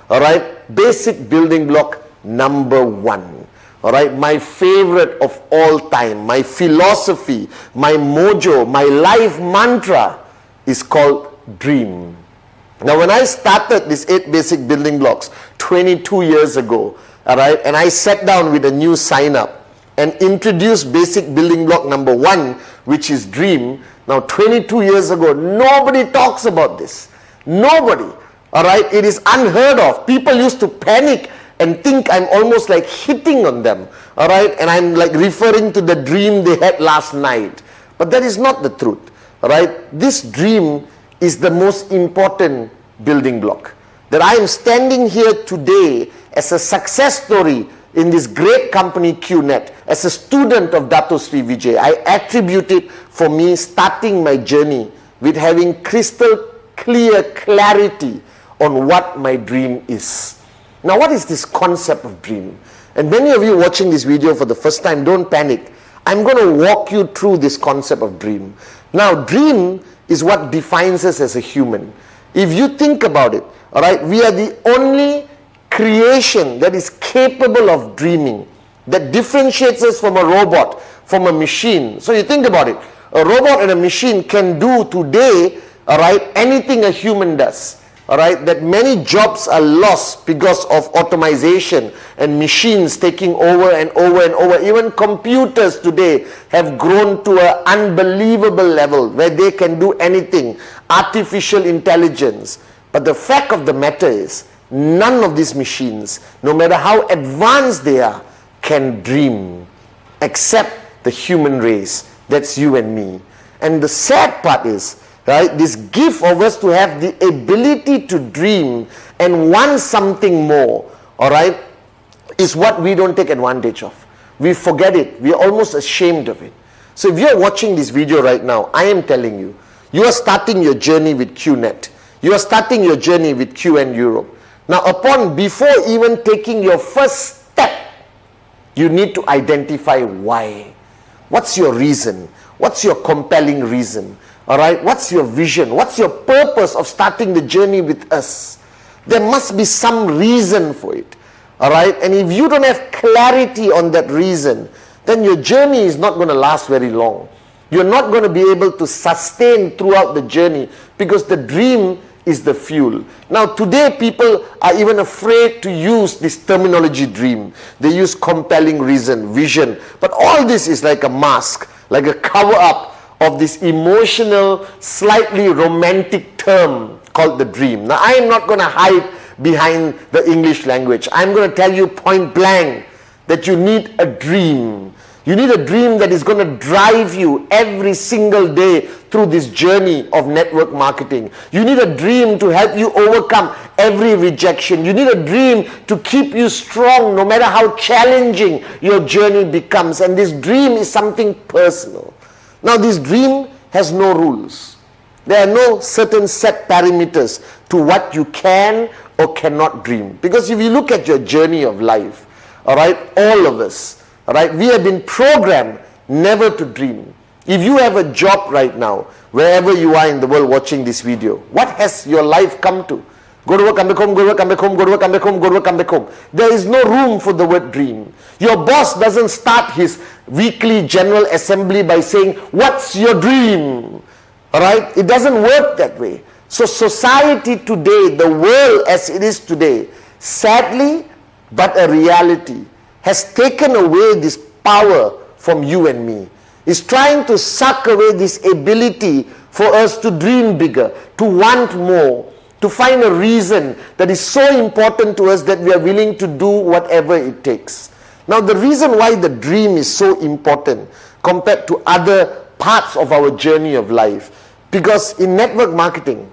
All right, basic building block number 1. All right, my favorite of all time, my philosophy, my mojo, my life mantra is called dream. Now, when I started these 8 basic building blocks 22 years ago, all right, and I sat down with a new sign up and introduced basic building block number 1, which is dream. Now, 22 years ago, nobody talks about this. Nobody. All right, it is unheard of. People used to panic and think I'm almost like hitting on them. All right, and I'm like referring to the dream they had last night. But that is not the truth. All right, this dream is the most important building block. That I am standing here today as a success story in this great company QNet, as a student of Dato Sri Vijay. I attribute it for me starting my journey with having crystal clear clarity on what my dream is. Now, what is this concept of dream? And many of you watching this video for the first time, don't panic. I'm going to walk you through this concept of dream. Now, dream is what defines us as a human. If you think about it, all right, we are the only creation that is capable of dreaming, that differentiates us from a robot, from a machine. So you think about it, a robot and a machine can do today, all right, anything a human does. All right, that many jobs are lost because of automation and machines taking over and over and over. Even computers today have grown to an unbelievable level where they can do anything, artificial intelligence. But the fact of the matter is, none of these machines, no matter how advanced they are, can dream except the human race. That's you and me. And the sad part is, right, this gift of us to have the ability to dream and want something more, all right, is what we don't take advantage of. We forget it. We are almost ashamed of it. So if you're watching this video right now, I am telling you, you are starting your journey with QNet. You are starting your journey with QN Europe. Now, before even taking your first step, you need to identify why. What's your reason? What's your compelling reason? All right, what's your vision? What's your purpose of starting the journey with us? There must be some reason for it. All right, and if you don't have clarity on that reason, then your journey is not going to last very long. You're not going to be able to sustain throughout the journey because the dream is the fuel. Now, today people are even afraid to use this terminology dream. They use compelling reason, vision. But all this is like a mask, like a cover-up of this emotional, slightly romantic term called the dream. Now, I am not going to hide behind the English language. I'm going to tell you point blank that you need a dream. You need a dream that is going to drive you every single day through this journey of network marketing. You need a dream to help you overcome every rejection. You need a dream to keep you strong no matter how challenging your journey becomes. And this dream is something personal. Now, this dream has no rules. There are no certain set parameters to what you can or cannot dream. Because if you look at your journey of life, all right, all of us, all right, we have been programmed never to dream. If you have a job right now, wherever you are in the world watching this video, what has your life come to? Go to work, come back home, go to work, come back home, go to work, come back home, go to work, come back home. There is no room for the word dream. Your boss doesn't start his weekly general assembly by saying, what's your dream? All right? It doesn't work that way. So society today, the world as it is today, sadly, but a reality, has taken away this power from you and me. It's trying to suck away this ability for us to dream bigger, to want more, to find a reason that is so important to us that we are willing to do whatever it takes. Now, the reason why the dream is so important compared to other parts of our journey of life, because in network marketing,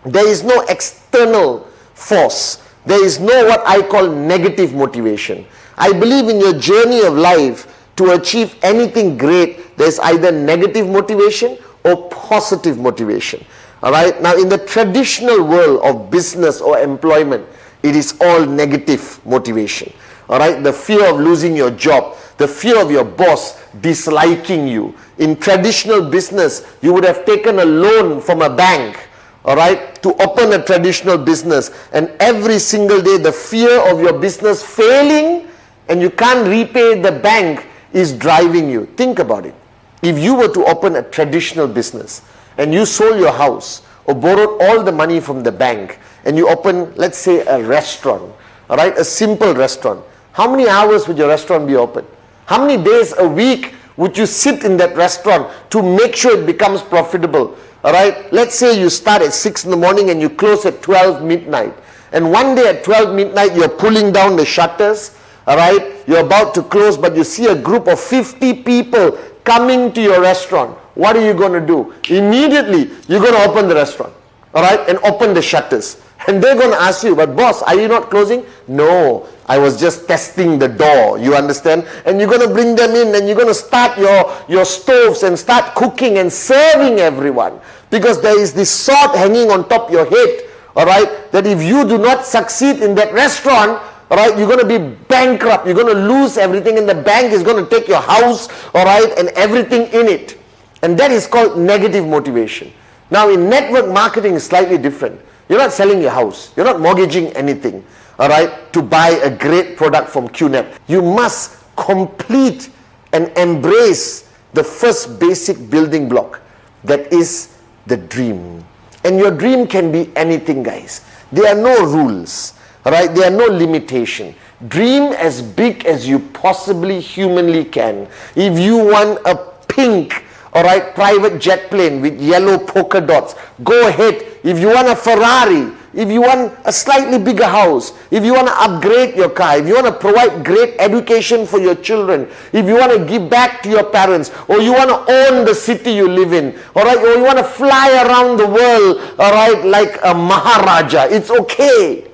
there is no external force. There is no what I call negative motivation. I believe in your journey of life, to achieve anything great, there is either negative motivation or positive motivation. All right. Now, in the traditional world of business or employment, it is all negative motivation. All right. The fear of losing your job, the fear of your boss disliking you. In traditional business, you would have taken a loan from a bank, all right, to open a traditional business, and every single day the fear of your business failing and you can't repay the bank is driving you. Think about it. If you were to open a traditional business and you sold your house or borrowed all the money from the bank and you open, let's say, a restaurant, all right, a simple restaurant, how many hours would your restaurant be open? How many days a week would you sit in that restaurant to make sure it becomes profitable? All right, let's say you start at 6 in the morning and you close at 12 midnight. And one day at 12 midnight, you're pulling down the shutters. All right, you're about to close, but you see a group of 50 people coming to your restaurant. What are you going to do? Immediately, you're going to open the restaurant. All right, and open the shutters. And they're going to ask you, but boss, are you not closing? No, I was just testing the door. You understand? And you're going to bring them in and you're going to start your stoves and start cooking and serving everyone. Because there is this sword hanging on top of your head. All right, that if you do not succeed in that restaurant, all right, you're going to be bankrupt. You're going to lose everything and the bank is going to take your house, all right, and everything in it. And that is called negative motivation. Now in network marketing is slightly different. You're not selling your house. You're not mortgaging anything, all right, to buy a great product from QNet. You must complete and embrace the first basic building block, that is the dream. And your dream can be anything, guys. There are no rules, all right? There are no limitation. Dream as big as you possibly humanly can. If you want a pink, all right, private jet plane with yellow polka dots, go ahead. If you want a Ferrari, if you want a slightly bigger house, if you want to upgrade your car, if you want to provide great education for your children, if you want to give back to your parents, or you want to own the city you live in, all right, or you want to fly around the world, all right, like a Maharaja, it's okay.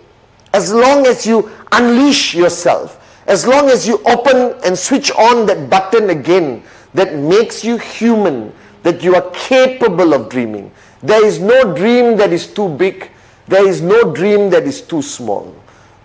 As long as you unleash yourself, as long as you open and switch on that button again that makes you human, that you are capable of dreaming. There is no dream that is too big. There is no dream that is too small.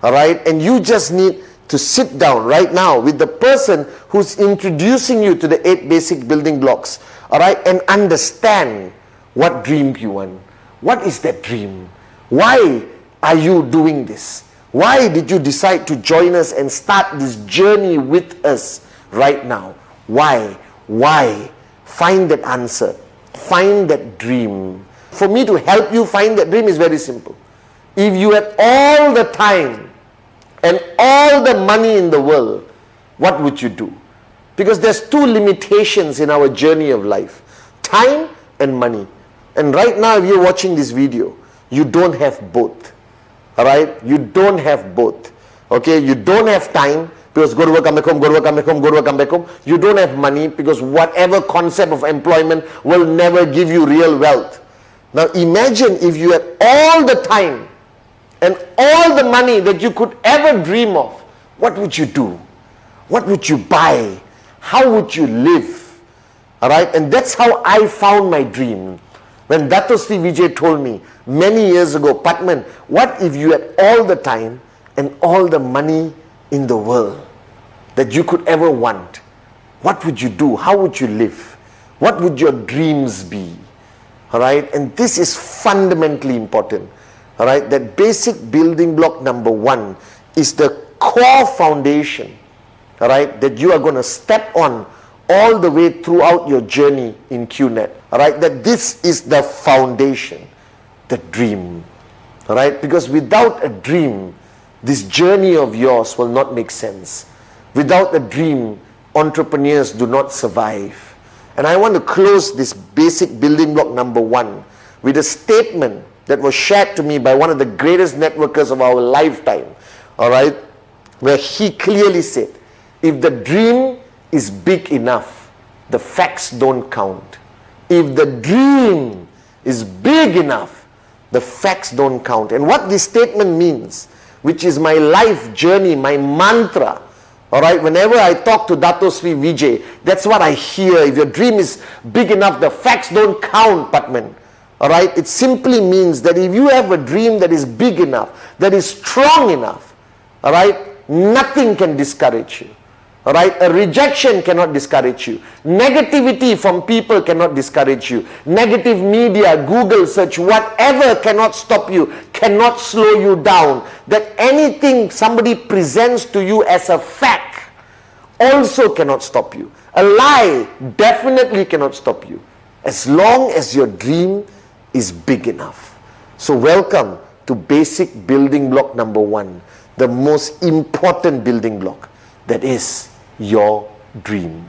All right? And you just need to sit down right now with the person who's introducing you to the 8 basic building blocks. All right? And understand what dream you want. What is that dream? Why are you doing this? Why did you decide to join us and start this journey with us right now? Why? Why? Find that answer. Find that dream. For me to help you find that dream is very simple. If you had all the time and all the money in the world, what would you do? Because there's 2 limitations in our journey of life. Time and money. And right now, if you're watching this video, you don't have both. All right? You don't have both. Okay? You don't have time because go to work, come back home, go to work, come back home, go to work, come back home. You don't have money because whatever concept of employment will never give you real wealth. Now imagine if you had all the time and all the money that you could ever dream of. What would you do? What would you buy? How would you live? All right? And that's how I found my dream. When Dato Sri Vijay told me many years ago, Patman, what if you had all the time and all the money in the world that you could ever want? What would you do? How would you live? What would your dreams be? All right, and this is fundamentally important. All right, that basic building block number 1 is the core foundation. All right, that you are going to step on all the way throughout your journey in QNet. All right, that this is the foundation, the dream. All right, because without a dream, this journey of yours will not make sense. Without a dream, entrepreneurs do not survive. And I want to close this basic building block number 1 with a statement that was shared to me by one of the greatest networkers of our lifetime. All right, where he clearly said, if the dream is big enough, the facts don't count. If the dream is big enough, the facts don't count. And what this statement means, which is my life journey, my mantra, all right, whenever I talk to Dato Sri Vijay, that's what I hear. If your dream is big enough, the facts don't count, Patman. All right, it simply means that if you have a dream that is big enough, that is strong enough, all right, nothing can discourage you. All right, a rejection cannot discourage you. Negativity from people cannot discourage you. Negative media, Google search, whatever cannot stop you, cannot slow you down. That anything somebody presents to you as a fact also cannot stop you. A lie definitely cannot stop you, as long as your dream is big enough. So welcome to basic building block number 1, the most important building block, that is your dream.